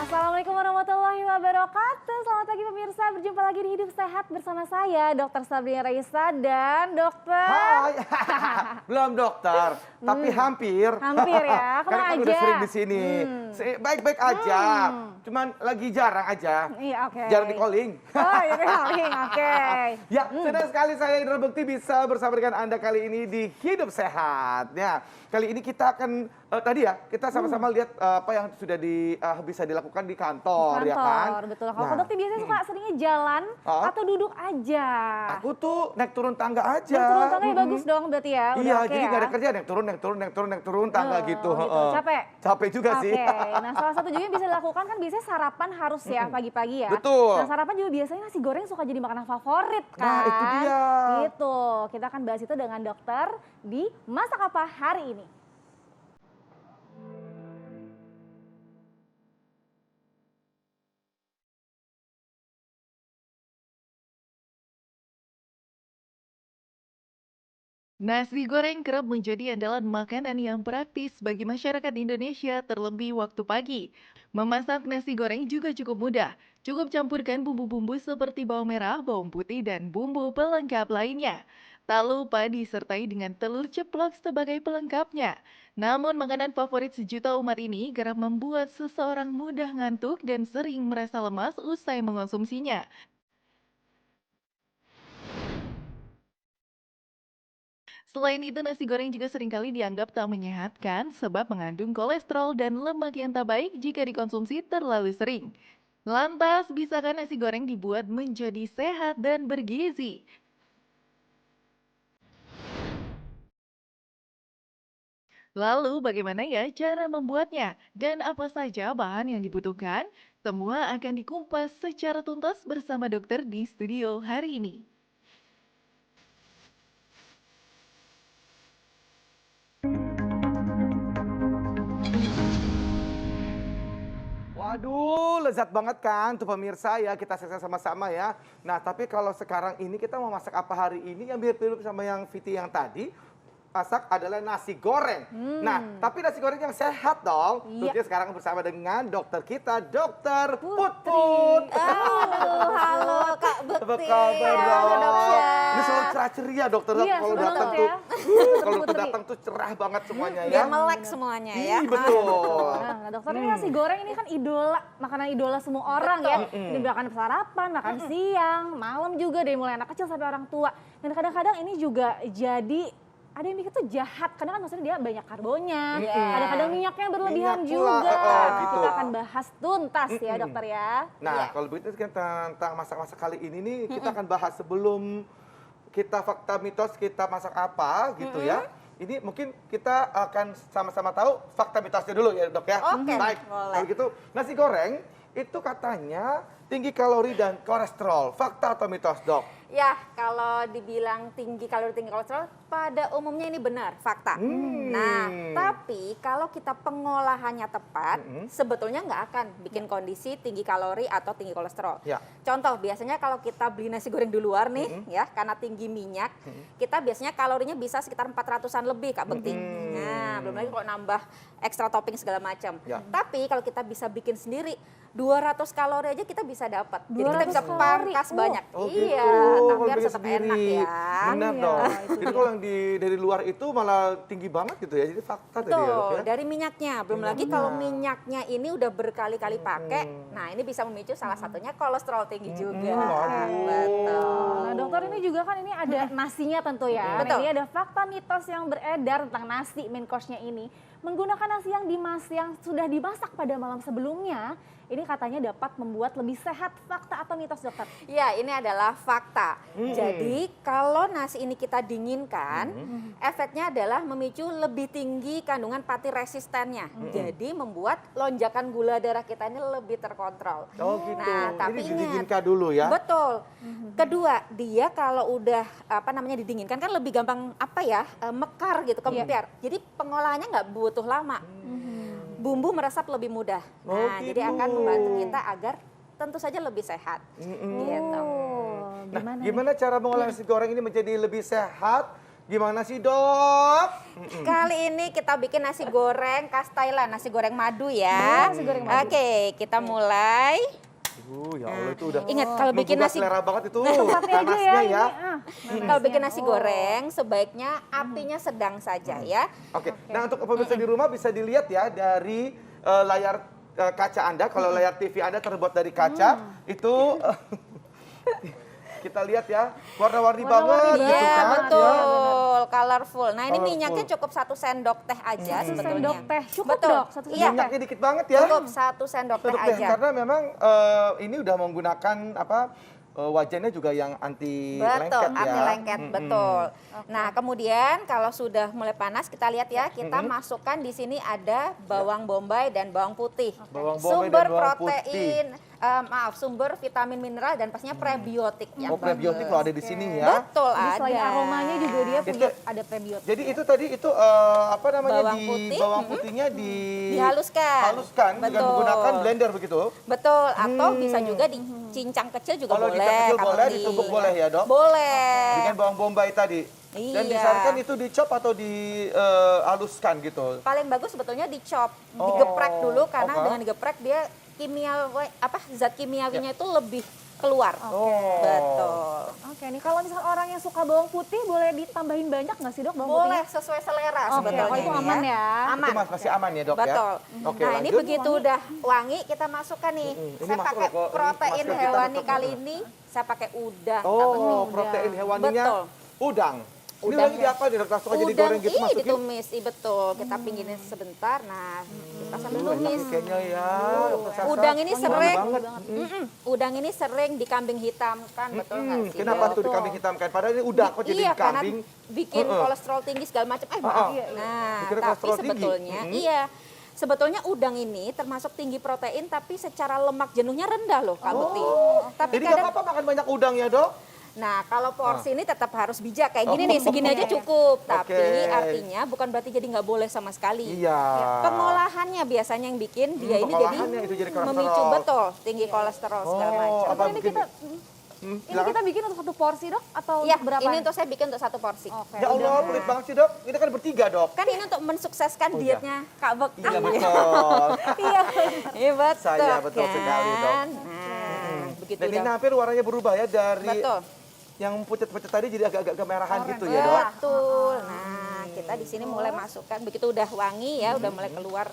Assalamualaikum warahmatullahi wabarakatuh. Selamat pagi pemirsa, berjumpa lagi di Hidup Sehat bersama saya Dr. Sabrina Raisa dan Dokter. Hai, belum dokter, tapi hampir. Hampir ya, Karena kan aja. udah sering di sini. Baik-baik aja, cuman lagi jarang aja. Iya, oke. Jarang di calling. Oh, ya calling, oke. Ya, senang sekali saya Indra Bekti bisa bersama dengan Anda kali ini di Hidup Sehat. Ya, kali ini kita akan tadi ya kita sama-sama lihat apa yang sudah bisa dilakukan di kantor, ya kan? Betul. Kalau Dokter biasanya suka seringnya jalan atau duduk aja? Aku tuh naik turun tangga aja. Naik turun tangga ya bagus dong berarti ya. Udah Iya, oke jadi ya? nggak ada kerjaan, naik turun tangga gitu. Gitu. Capek? Capek juga sih. Oke, nah salah satu juga yang bisa dilakukan kan biasanya sarapan harus ya pagi-pagi ya. Betul. Nah sarapan juga biasanya nasi goreng suka jadi makanan favorit kan. Nah, itu dia. Gitu, kita akan bahas itu dengan dokter di Masak Apa Hari Ini. Nasi goreng kerap menjadi andalan makanan yang praktis bagi masyarakat Indonesia terlebih waktu pagi. Memasak nasi goreng juga cukup mudah. Cukup campurkan bumbu-bumbu seperti bawang merah, bawang putih, dan bumbu pelengkap lainnya. Tak lupa disertai dengan telur ceplok sebagai pelengkapnya. Namun makanan favorit sejuta umat ini kerap membuat seseorang mudah ngantuk dan sering merasa lemas usai mengonsumsinya. Selain itu, nasi goreng juga seringkali dianggap tak menyehatkan sebab mengandung kolesterol dan lemak yang tak baik jika dikonsumsi terlalu sering. Lantas, bisakah nasi goreng dibuat menjadi sehat dan bergizi? Lalu, bagaimana ya cara membuatnya? Dan apa saja bahan yang dibutuhkan? Semua akan dikupas secara tuntas bersama dokter di studio hari ini. Waduh, lezat banget kan tuh pemirsa ya, kita saksikan sama-sama ya. Nah, tapi kalau sekarang ini kita mau masak apa hari ini yang mirip-mirip sama yang Viti yang tadi, masak adalah nasi goreng. Nah, tapi nasi goreng yang sehat dong. Iya. Tentunya sekarang bersama dengan dokter kita, Dokter Putri. Put. Aduh, halo Kak Apa Bekti. kabar Halo dok? dokter. Ini selalu cerah ceria dokter Iya, kalau betul datang ya. tuh. Kalau dokter Putri. datang tuh cerah banget semuanya ya. Biar melek semuanya ya. Ih, betul. Nah, dokter ini nasi goreng ini kan idola, makanan idola semua orang ya. Ini makan sarapan, makan siang, malam juga dari mulai anak kecil sampai orang tua. Dan kadang-kadang ini juga jadi ada yang mikir tuh jahat, karena kan maksudnya dia banyak karbonnya, kadang-kadang minyaknya berlebihan Minyak pula, juga. gitu. Kita akan bahas tuntas ya dokter ya. Nah, Iya. kalau begitu kan tentang masak-masak kali ini nih kita akan bahas sebelum kita fakta mitos kita masak apa gitu ya. Ini mungkin kita akan sama-sama tahu fakta mitosnya dulu ya dok ya. Oke, Baik, boleh. kalau gitu nasi goreng itu katanya tinggi kalori dan kolesterol. Fakta atau mitos dok? Ya, kalau dibilang tinggi kalori, tinggi kolesterol, pada umumnya ini benar, fakta. Nah, tapi kalau kita pengolahannya tepat, sebetulnya nggak akan bikin kondisi tinggi kalori atau tinggi kolesterol. Ya. Contoh, biasanya kalau kita beli nasi goreng di luar nih, ya, karena tinggi minyak, kita biasanya kalorinya bisa sekitar 400-an lebih, Kak Bekti. Nah, belum lagi kalau nambah ekstra topping segala macam. Ya. Tapi kalau kita bisa bikin sendiri, 200 kalori aja kita bisa dapat. Jadi kita 200 bisa kalori. pangkas Oh. banyak. Oh Iya, gitu, tapi kalau harus bikin tetap sendiri. enak ya. Benar Iya, dong. itu Jadi dia. kalau yang dari luar itu malah tinggi banget gitu ya. Jadi fakta tadi ya dok Betul, ya. dari minyaknya. Belum lagi kalau minyaknya ini udah berkali-kali pakai, nah ini bisa memicu salah satunya kolesterol tinggi juga. waduh. Betul. Nah dokter ini juga kan ini ada nasinya tentu ya. Nah, Betul. ini ada fakta mitos yang beredar tentang nasi main course-nya ini. Menggunakan nasi yang sudah dimasak pada malam sebelumnya, ini katanya dapat membuat lebih sehat. Fakta atau mitos dokter? Ya, ini adalah fakta. Jadi, kalau nasi ini kita dinginkan, efeknya adalah memicu lebih tinggi kandungan pati resistennya. Jadi, membuat lonjakan gula darah kita ini lebih terkontrol. Oh gitu. Nah, tapi Ini ingat, didinginkan dulu ya. betul. Kedua, dia kalau udah didinginkan kan lebih gampang mekar gitu, kempiar. Jadi pengolahannya nggak butuh lama. Bumbu meresap lebih mudah. Oh, Nah, gitu. jadi akan membantu kita agar tentu saja lebih sehat. Gitu. Oh, Nah, gimana nih? gimana cara mengolah nasi goreng ini menjadi lebih sehat Gimana sih, Dok? Kali ini kita bikin nasi goreng khas Thailand, nasi goreng madu ya. Nasi goreng madu. Oke, kita mulai. Ya Allah itu udah. Ingat kalau bikin menggugah nasi selera banget itu. Tempatnya aja ya. Panasnya Ini. ya. Kalau bikin nasi goreng sebaiknya apinya sedang saja ya. Oke. Nah, untuk pemirsa di rumah bisa dilihat ya dari layar kaca Anda. Kalau layar TV Anda terbuat dari kaca, itu kita lihat ya, warna-warni banget gitu Iya kan. betul, colorful. Nah ini Colorful. minyaknya cukup 1 sendok teh aja sebetulnya. Sendok teh. Cukup, Betul. Dok? 1 sendok Iya, Minyaknya dikit banget ya. cukup 1 sendok teh Sendok teh, aja. karena memang ini udah menggunakan wajannya juga yang anti Betul, lengket ya. anti lengket, betul. Nah, kemudian kalau sudah mulai panas, kita lihat ya, kita masukkan di sini ada bawang bombay dan bawang putih. Bawang bombay Sumber dan bawang protein, sumber vitamin mineral dan pastinya prebiotik yang Oh, prebiotik bagus. loh ada di sini ya. Betul, Jadi ada. selain aromanya juga dia punya Itu- ada prebiotik. Jadi itu tadi apa namanya Bawang di putih, bawang putihnya dihaluskan. haluskan dengan Betul. menggunakan blender begitu. Betul, atau bisa juga dicincang kecil juga Kalau boleh. dicap kecil Kak boleh, Bekti. ditumbuk boleh ya, Dok? Boleh. Dengan bawang bombay tadi. Dan Iya. disarankan itu dicop atau dihaluskan gitu. Paling bagus sebetulnya dicop, Oh, digeprek dulu karena oke. dengan digeprek dia zat kimiawinya itu lebih keluar. Oh. Betul. Oke, nih kalau misalnya orang yang suka bawang putih boleh ditambahin banyak nggak sih, Dok, bawang Boleh putihnya? sesuai selera Oke, sebetulnya. kalau itu ini aman ya. Aman. Itu masih aman ya, Dok Betul. ya? Oke, Nah, ini lanjut. begitu udah wangi kita masukkan nih. Ini Saya masuk pakai loh, kok. Ini protein masker kita hewani tetap kali ada. ini saya pakai udang. Kak Bekti. Oh, protein hewaninya Betul. udang. Ini Udang lagi ya. apa nih, Dok? Langsung aja Udang digoreng gitu ini masukin. ditumis, betul. Kita pinggirnya sebentar. Nah, kita sambil Enak tumis. nih kayaknya ya. Dr. Sasa. Udang ini Wangi sering, banget. udang ini sering dikambing hitamkan, betul nggak sih? Kenapa Dok? tuh dikambing hitamkan? Padahal ini udang kok jadi Iya, karena kambing. bikin kolesterol tinggi segala macam. Maaf. Nah, Bikin tapi kolesterol tinggi. sebetulnya iya. Sebetulnya udang ini termasuk tinggi protein tapi secara lemak jenuhnya rendah loh, Kak Bekti. Tapi Jadi nggak kadang apa-apa makan banyak udang ya, Dok? Nah, kalau porsi ini tetap harus bijak kayak gini nih, segini aja cukup. Tapi Oke. artinya bukan berarti jadi nggak boleh sama sekali. Iya. Pengolahannya biasanya yang bikin dia ini jadi pengolahannya itu jadi kolesterol. memicu betul tinggi kolesterol segala macam. apa Ini bikin? kita ini kita bikin untuk 1 porsi, Dok, atau Iya, berapa? ini untuk saya bikin untuk 1 porsi. Oke. Ya Allah, pelit banget sih, Dok. Ini kan bertiga, Dok. Kan ini untuk mensukseskan Oh, iya. dietnya Kak Bekti. Iya, betul. Iya, iya betul. Saya betul sekali, Dok. kan? Nah, begitu Dan ini udah. hampir warnanya berubah ya dari Betul. yang pucat-pucat tadi jadi agak-agak kemerahan gitu ya, Dok. Betul. Nah, kita di sini mulai masukkan begitu udah wangi ya, udah mulai keluar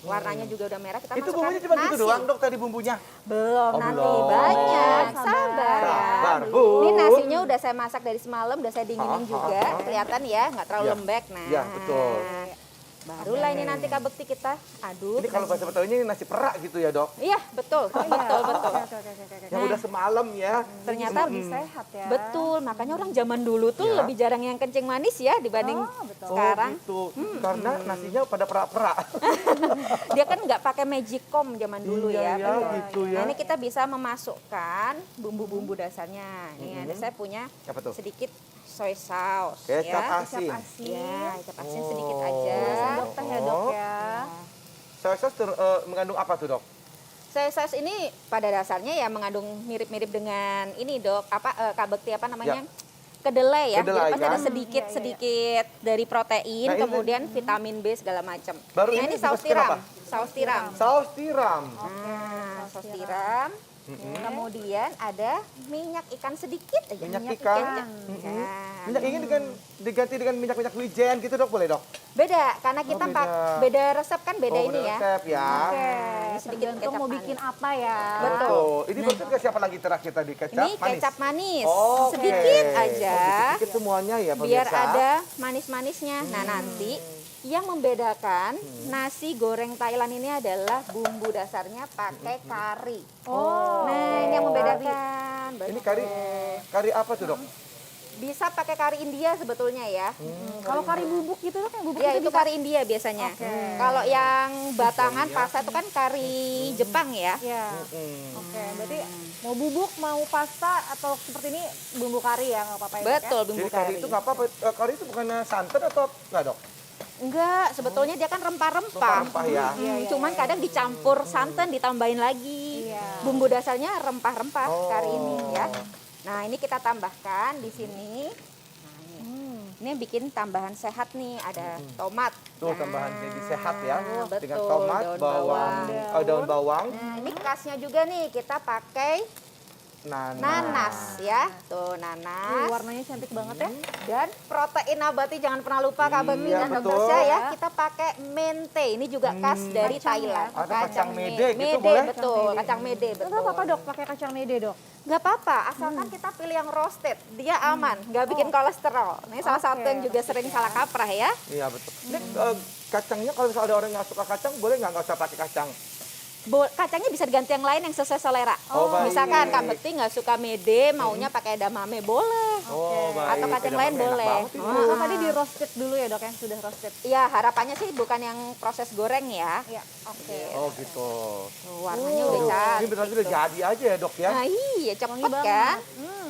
warnanya juga udah merah, kita Itu masukkan bumbunya cuma gitu nasi. doang, Dok, tadi bumbunya. Belum, Oh, nanti belum. banyak. Sabar. Sabar ya. Sabar, Bu. Ini nasinya udah saya masak dari semalam, udah saya dinginin juga. Kelihatan ya, nggak terlalu Iya. lembek. Nah, Iya, betul. Barulah ini nanti Kak Bekti kita aduk. Ini kalau bahasa Betawinya ini nasi perak gitu ya, Dok. Iya, betul. Betul, betul. Oke. Yang udah semalam ya. Ternyata Lebih sehat ya. betul, makanya orang zaman dulu tuh Ya. lebih jarang yang kencing manis ya dibanding betul. sekarang. Oh, gitu. Karena nasinya pada perak-perak. Dia kan nggak pakai magicom zaman dulu Iya, ya. ya, betul. gitu ya. Nah, ini kita bisa memasukkan bumbu-bumbu dasarnya. Nih ada saya punya Apa tuh? sedikit soy sauce Kecap ya. asin. Ya, kecap asin sedikit Oh. aja. Sendok teh ya, Dok ya. Soy sauce mengandung apa tuh, Dok? Soy sauce ini pada dasarnya ya mengandung mirip-mirip dengan ini Dok, Kak Bekti apa namanya? Kedelai ya. Kedelai, Jadi pasti ada kan? sedikit dari protein, Nah, ini- kemudian vitamin B segala macam. Baru Nah, ini ini saus dimasukin tiram. apa? Saus tiram. Saus tiram. Nah, saus tiram. Kemudian ada minyak ikan sedikit aja. Minyak ikan. Nah, Minyak ini diganti dengan minyak-minyak wijen gitu, Dok, boleh, Dok? beda karena kita beda. beda resep kan beda Oh, ini beda ya. resep ya. Oke, Ini sedikit tergantung kecap mau manis. bikin apa ya. Betul. Tuh, ini berarti dikasih apa lagi terakhir tadi? Kecap Ini manis? kecap manis, Oke. sedikit aja. Oh, sedikit semuanya ya, pemirsa. Biar ada manis-manisnya. Nah, nanti yang membedakan nasi goreng Thailand ini adalah bumbu dasarnya pakai kari. Oh. Nah, ini yang membedakan. Ini kari apa tuh, Dok? Bisa pakai kari India sebetulnya ya. Kalau kari bubuk gitu, Dok, yang bubuk Ya, itu bisa. kari India biasanya. Kalau yang batangan pasta itu kan kari Jepang ya. Ya. Oke, berarti mau bubuk, mau pasta atau seperti ini bumbu kari ya, nggak apa-apa ya, Dok, ya? Betul, bumbu Jadi kari kari. itu nggak apa-apa. Kari itu bukan santan atau nggak, Dok? Enggak, sebetulnya dia kan rempah-rempah. Rempah-rempah ya. Cuman kadang dicampur santan, ditambahin lagi. Iya. Bumbu dasarnya rempah-rempah Oh. kari ini ya. Nah, ini kita tambahkan di sini. Nah, ini. Ini yang bikin tambahan sehat nih, ada tomat. Tuh tambahan jadi sehat ya. betul, Dengan tomat, daun bawang, bawang. daun bawang, Nah, ini khasnya juga nih, kita pakai nanas ya. Tuh, nanas. Warnanya cantik banget ya. Dan protein nabati jangan pernah lupa Kak Bakti Iya, dan Dokter betul. Syah ya. Kita pakai mente. Ini juga khas dari Kacang Thailand. ya? Ada kacang mede gitu, mede, boleh? betul. Kacang mede Enggak betul. apa-apa dok, pakai kacang mede dok. Nggak apa-apa, asalkan kita pilih yang roasted. Dia aman, nggak bikin kolesterol. Ini salah satu Oke, yang juga sering salah kaprah ya. Iya betul. Ini kacangnya kalau misalnya ada orang yang nggak suka kacang, boleh nggak usah pakai kacang? Kacangnya bisa diganti yang lain yang sesuai selera. Oh, baik. Misalkan Kak Bekti nggak suka mede, maunya pakai edamame boleh. Oh, baik. Atau kacang lain Edamame enak boleh. banget itu. Oh, tadi di roasted dulu ya dok yang sudah roasted. Iya, harapannya sih bukan yang proses goreng ya. Iya, oke. Oh gitu. Tuh, warnanya udah Aduh, cantik. ini benar udah jadi aja ya dok ya. Nah iya, cepet Wangi banget. kan?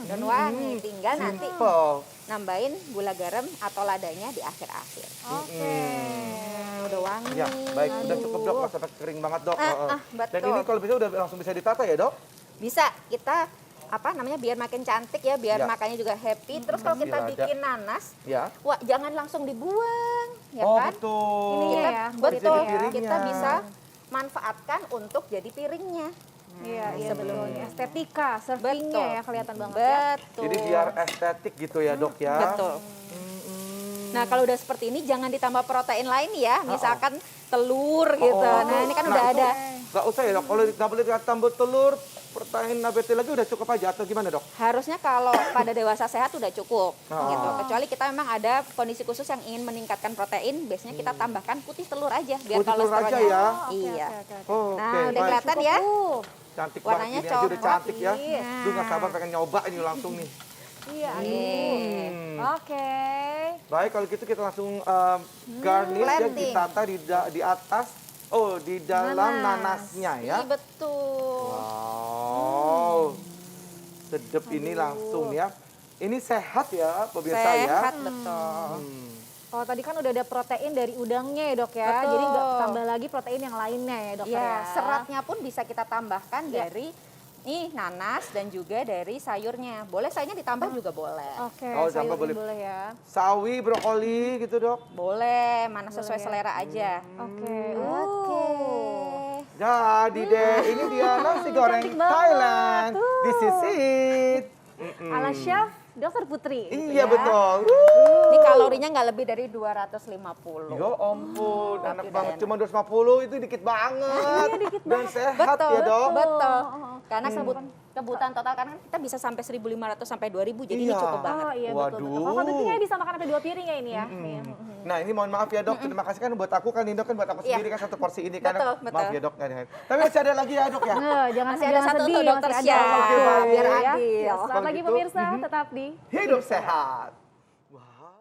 Dan wangi, tinggal nanti Simple. nambahin gula garam atau ladanya di akhir-akhir. Oke. Udah wangi. Ya, baik. Udah cukup dok, nggak sampai kering banget dok. Betul. Dan ini kalau bisa udah langsung bisa ditata ya dok? Bisa kita biar makin cantik ya, biar Ya. makannya juga happy. Terus kalau kita Lada. bikin nanas, Ya. wah jangan langsung dibuang, ya Oh kan? betul. Ininya Kita ya, betul, jadi piringnya. kita bisa manfaatkan untuk jadi piringnya. Iya, iya sebelumnya. betul. Estetika, servingnya Betul. ya kelihatan banget ya. Betul. Jadi biar estetik gitu ya dok ya. Betul. Nah kalau udah seperti ini jangan ditambah protein lain ya, misalkan telur gitu. Oh, Nah ini kan nah, udah itu ada. Nggak usah ya dok, kalau boleh tambah telur, protein nabati lagi udah cukup aja atau gimana dok? Harusnya kalau pada dewasa sehat udah cukup Oh. gitu. Kecuali kita memang ada kondisi khusus yang ingin meningkatkan protein, biasanya kita tambahkan putih telur aja biar Putih telur aja kolesterolnya. ya? Oke, Iya. oke, oke. Oh, Nah, oke, udah baik. kelihatan ya. Cantik Warnanya banget, ini aja udah coklat. cantik ya. Iya. Duh nggak sabar pengen nyoba ini langsung nih. Iya, aduh. Hmm. Oke. Baik kalau gitu kita langsung garnish ya, Planting. ditata di atas, di dalam nanasnya ya. Iya betul. Wow, sedep ini langsung ya. Ini sehat ya pemirsa ya. Sehat betul. Kalau tadi kan udah ada protein dari udangnya ya dok ya. Betul. Jadi nggak tambah lagi protein yang lainnya ya dokter Ya, ya. seratnya pun bisa kita tambahkan Ya. dari nanas dan juga dari sayurnya. Boleh sayurnya ditambah juga boleh. Oke, Oh, tambah sayurin boleh. boleh ya. Sawi, brokoli gitu dok. Boleh, mana sesuai Boleh. selera aja. Oke. Oke. Jadi deh, ini dia nasi goreng Cantik banget. Thailand. This is it. Ala chef Dokter Putri. gitu Iya ya. betul. Ini kalorinya nggak lebih dari 250. Ya ampun, enak Tapi banget. udah Cuma 250 itu dikit banget. Iya, dikit Dan banget. sehat Betul, ya dok. betul. Oh, Karena kebutuhan total kan kita bisa sampai 1.500 sampai 2.000, jadi ini Iya. cukup banget. Oh iya betul betul. Waduh. Kalau Bektinya bisa makan sampai 2 piring ya ini ya. Iya. Nah ini mohon maaf ya dok, terima kasih kan buat aku kan ini dok kan buat aku Iya. sendiri kan satu porsi ini kan. Betul, betul. Maaf ya dok. Tapi masih ada lagi ya dok ya. Jangan Masih ada jangan satu sedih, tuh, masih Dokter ada. Syah. Oke, Oke, biar ya. adil. Selamat Kalau pagi gitu, pemirsa, tetap di Hidup sehat.